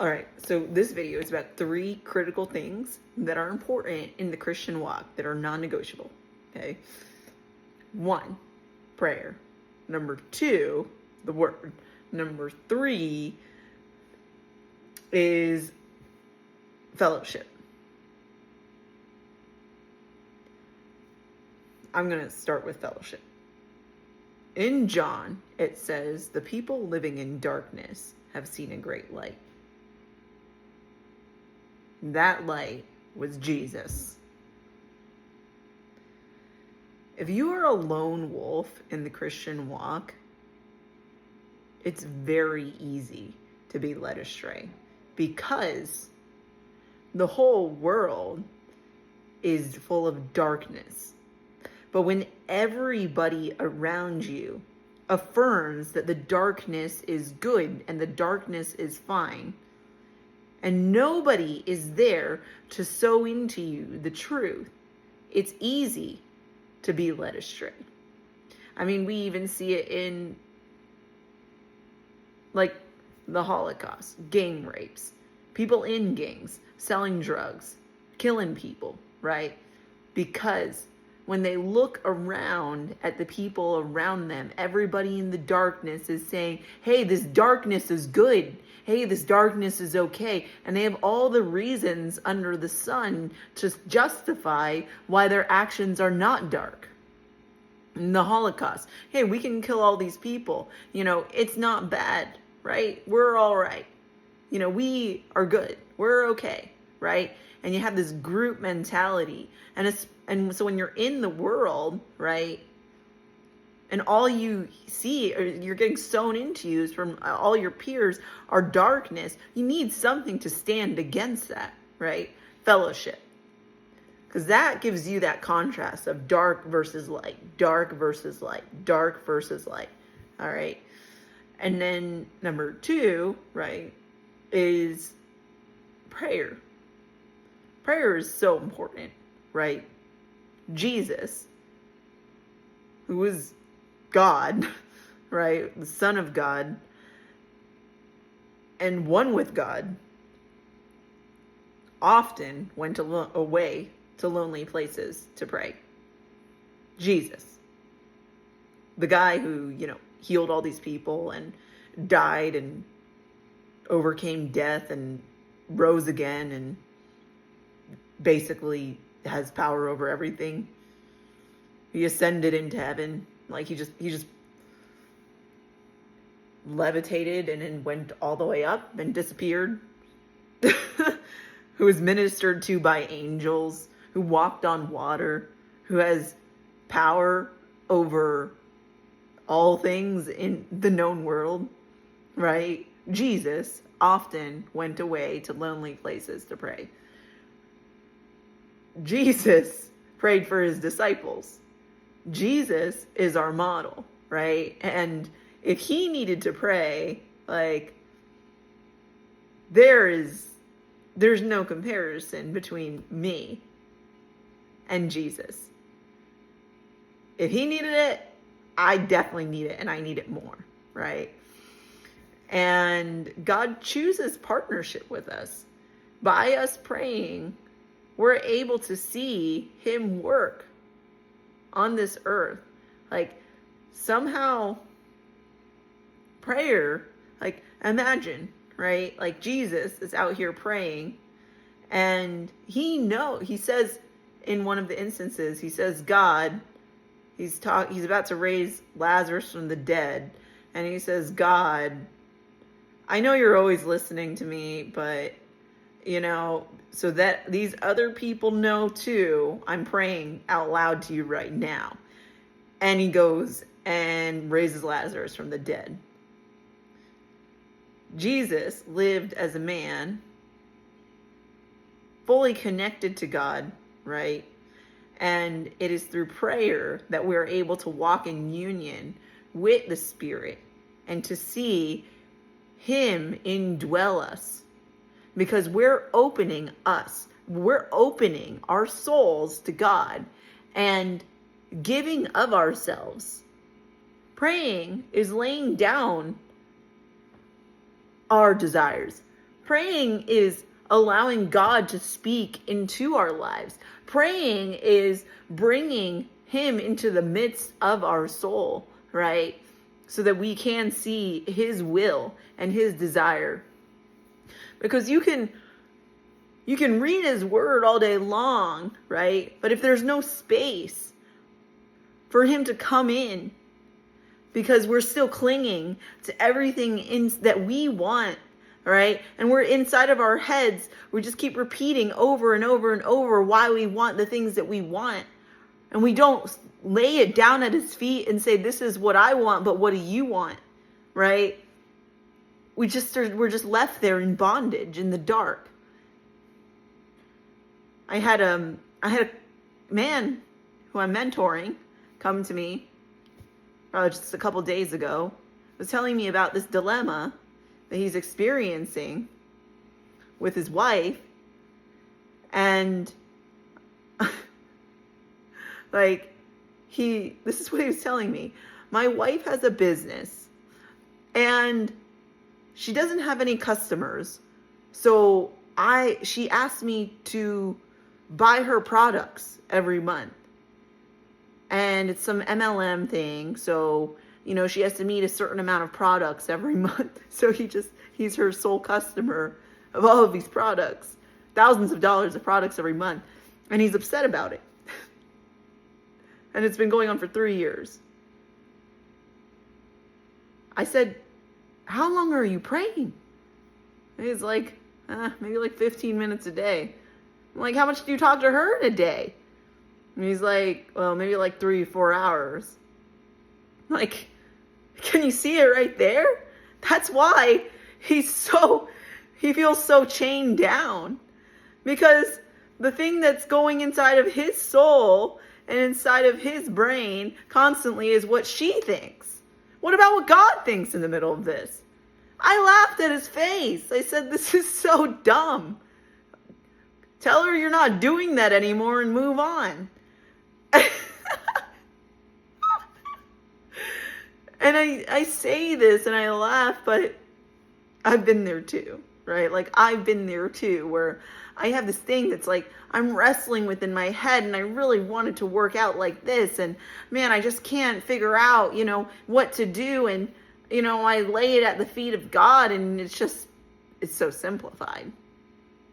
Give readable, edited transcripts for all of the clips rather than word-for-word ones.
All right, so this video is about 3 critical things that are important in the Christian walk that are non-negotiable. Okay. 1, prayer. Number 2, the word. Number 3 is fellowship. I'm going to start with fellowship. In John, it says, the people living in darkness have seen a great light. That light was Jesus. If you are a lone wolf in the Christian walk, it's very easy to be led astray because the whole world is full of darkness. But when everybody around you affirms that the darkness is good and the darkness is fine, and nobody is there to sow into you the truth, it's easy to be led astray. I mean, we even see it in, like, the Holocaust, gang rapes, people in gangs, selling drugs, killing people, right? Because when they look around at the people around them, everybody in the darkness is saying, hey, this darkness is good. Hey, this darkness is okay. And they have all the reasons under the sun to justify why their actions are not dark. In the Holocaust, hey, we can kill all these people. You know, it's not bad, right? We're all right. You know, we are good. We're okay, right? And you have this group mentality. And so when you're in the world, right, and all you see, or you're getting sown into you is from all your peers are darkness, you need something to stand against that, right? Fellowship. Because that gives you that contrast of dark versus light, dark versus light, dark versus light, all right? And then number 2, right, is prayer. Prayer is so important, right? Jesus, who is God, right, the Son of God, and one with God, often went away to lonely places to pray. Jesus, the guy who, you know, healed all these people and died and overcame death and rose again and basically has power over everything. He ascended into heaven. Like he just levitated and then went all the way up and disappeared. Who was ministered to by angels, who walked on water, who has power over all things in the known world, right? Jesus often went away to lonely places to pray. Jesus prayed for his disciples. Jesus is our model, right? And if he needed to pray, like, there's no comparison between me and Jesus. If he needed it, I definitely need it, and I need it more, right? And God chooses partnership with us. By us praying, we're able to see him work on this earth. Like, somehow prayer, like, imagine, right? Like, Jesus is out here praying, and he says in one of the instances, he says, God, he's about to raise Lazarus from the dead, and he says, God, I know you're always listening to me, but, you know, so that these other people know too, I'm praying out loud to you right now. And he goes and raises Lazarus from the dead. Jesus lived as a man, fully connected to God, right? And it is through prayer that we're able to walk in union with the Spirit and to see him indwell us. Because we're opening our souls to God and giving of ourselves. Praying is laying down our desires. Praying is allowing God to speak into our lives. Praying is bringing him into the midst of our soul, right? So that we can see his will and his desire. Because you can read his word all day long, right? But if there's no space for him to come in, because we're still clinging to everything that we want, right? And we're inside of our heads. We just keep repeating over and over and over why we want the things that we want. And we don't lay it down at his feet and say, this is what I want, but what do you want? Right? We're just left there in bondage in the dark. I had a man who I'm mentoring come to me just a couple days ago, was telling me about this dilemma that he's experiencing with his wife. And this is what he was telling me. My wife has a business and she doesn't have any customers. So she asked me to buy her products every month. And it's some MLM thing. So, she has to meet a certain amount of products every month. So he's her sole customer of all of these products. Thousands of dollars of products every month. And he's upset about it. And it's been going on for 3 years. I said, how long are you praying? And he's like, maybe like 15 minutes a day. I'm like, how much do you talk to her in a day? And he's like, well, maybe like 3-4 hours. I'm like, can you see it right there? That's why he feels so chained down. Because the thing that's going inside of his soul and inside of his brain constantly is what she thinks. What about what God thinks in the middle of this? I laughed at his face. I said, this is so dumb. Tell her you're not doing that anymore and move on. And I say this and I laugh, but I've been there too, right? Like I've been there too, where I have this thing that's like I'm wrestling with in my head and I really want it to work out like this. And man, I just can't figure out, what to do. And, I lay it at the feet of God and it's so simplified,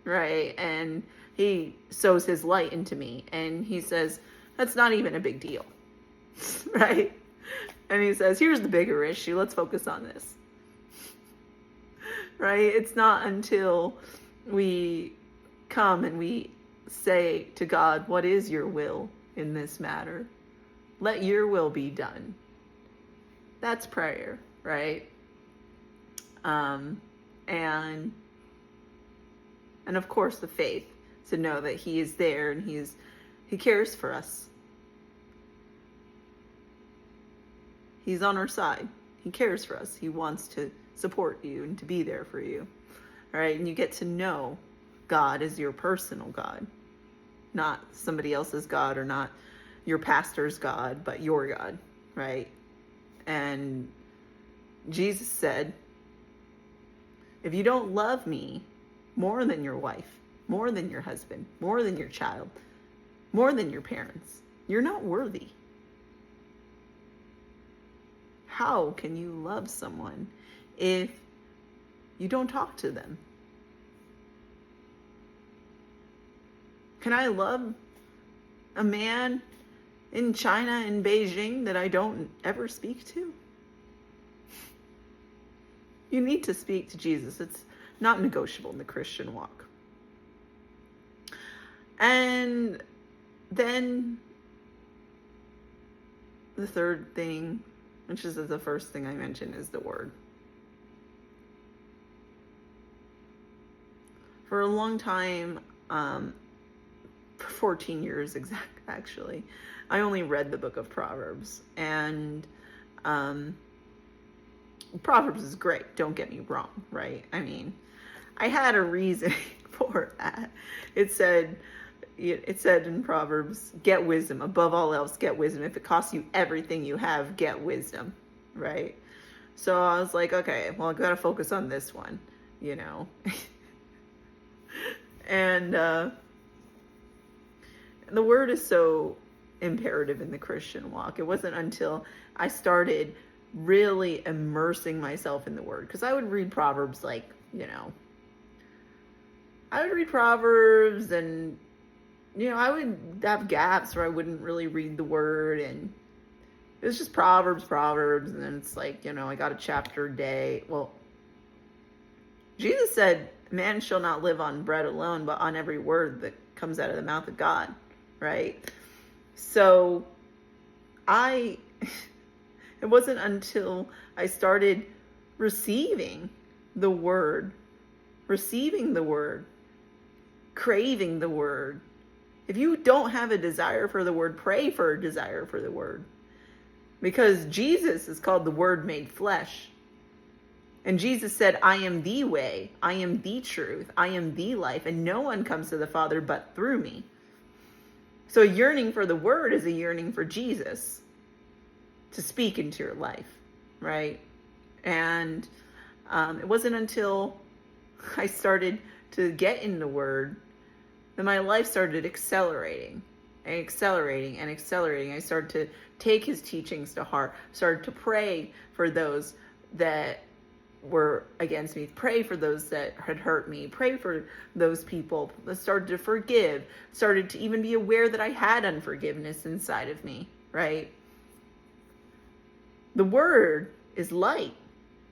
right? And he sows his light into me and he says, that's not even a big deal, right? And he says, here's the bigger issue. Let's focus on this, right? It's not until we come and we say to God, what is your will in this matter? Let your will be done. That's prayer, right? And of course the faith to know that he is there and he cares for us. He's on our side. He cares for us. He wants to support you and to be there for you. All right. And you get to know God as your personal God, not somebody else's God or not your pastor's God, but your God. Right. And Jesus said, if you don't love me more than your wife, more than your husband, more than your child, more than your parents, you're not worthy. How can you love someone if you don't talk to them? Can I love a man in China, in Beijing, that I don't ever speak to? You need to speak to Jesus. It's not negotiable in the Christian walk. And then the third thing, which is the first thing I mentioned, is the word. For a long time, for 14 years actually, I only read the book of Proverbs. And Proverbs is great, don't get me wrong, right? I mean, I had a reason for that. It said in Proverbs, get wisdom. Above all else, get wisdom. If it costs you everything you have, get wisdom, right? So I was like, okay, well, I got to focus on this one, And the word is so imperative in the Christian walk. It wasn't until I started really immersing myself in the word, because I would read Proverbs I would read Proverbs, and I would have gaps where I wouldn't really read the word, and it was just Proverbs, and then it's I got a chapter a day. Well, Jesus said, man shall not live on bread alone, but on every word that comes out of the mouth of God, right? So it wasn't until I started receiving the word, craving the word. If you don't have a desire for the word, pray for a desire for the word. Because Jesus is called the Word made flesh. And Jesus said, I am the way, I am the truth, I am the life, and no one comes to the Father but through me. So a yearning for the word is a yearning for Jesus to speak into your life, right? And it wasn't until I started to get in the word that my life started accelerating. I started to take his teachings to heart, started to pray for those that were against me, pray for those that had hurt me, pray for those people, started to forgive, started to even be aware that I had unforgiveness inside of me, right? The word is light.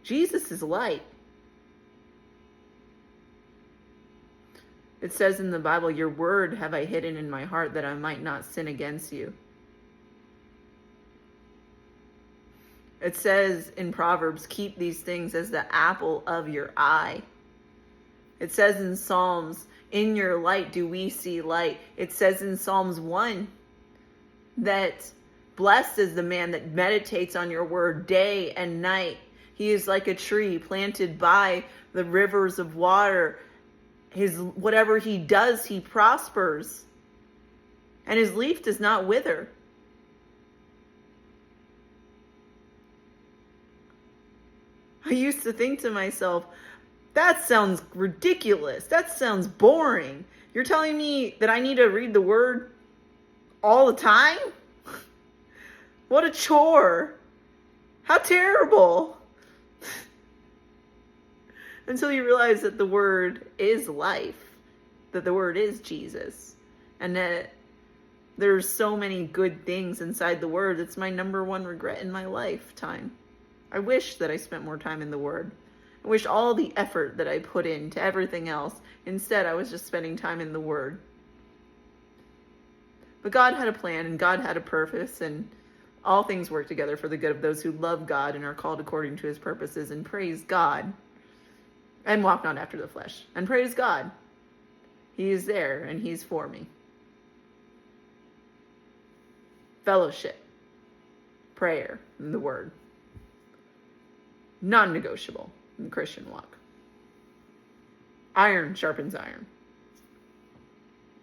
Jesus is light. It says in the Bible, your word have I hidden in my heart that I might not sin against you. It says in Proverbs, keep these things as the apple of your eye. It says in Psalms, in your light do we see light. It says in Psalms 1 that blessed is the man that meditates on your word day and night. He is like a tree planted by the rivers of water. Whatever he does, he prospers. And his leaf does not wither. I used to think to myself, that sounds ridiculous. That sounds boring. You're telling me that I need to read the word all the time? What a chore. How terrible. Until you realize that the word is life, that the word is Jesus, and that there's so many good things inside the word. It's my number one regret in my lifetime. I wish that I spent more time in the word. I wish all the effort that I put into everything else, instead I was just spending time in the word. But God had a plan, and God had a purpose, and all things work together for the good of those who love God and are called according to his purposes. And praise God. And walk not after the flesh. And praise God. He is there and he's for me. Fellowship. Prayer. And the word. Non-negotiable in the Christian walk. Iron sharpens iron.